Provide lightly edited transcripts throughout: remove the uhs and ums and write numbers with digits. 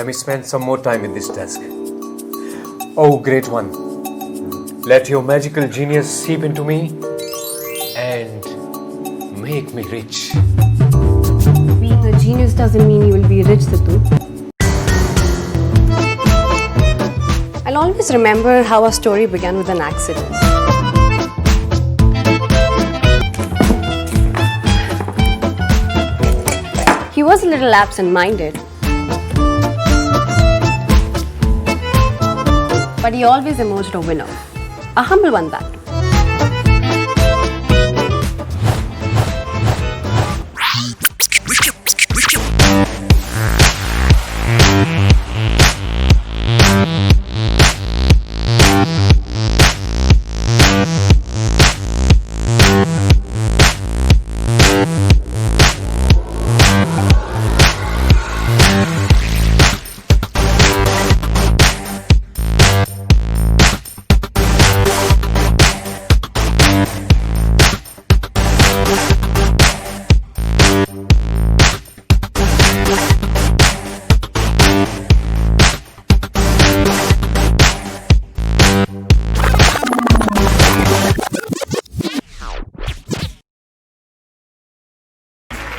Let me spend some more time in this desk. Oh, great one. Let your magical genius seep into me and make me rich. Being a genius doesn't mean you will be rich, Sittu. I'll always remember how our story began with an accident. He was a little absent-minded, but he always emerged a winner. A humble one, that.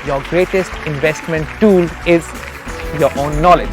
Your greatest investment tool is your own knowledge.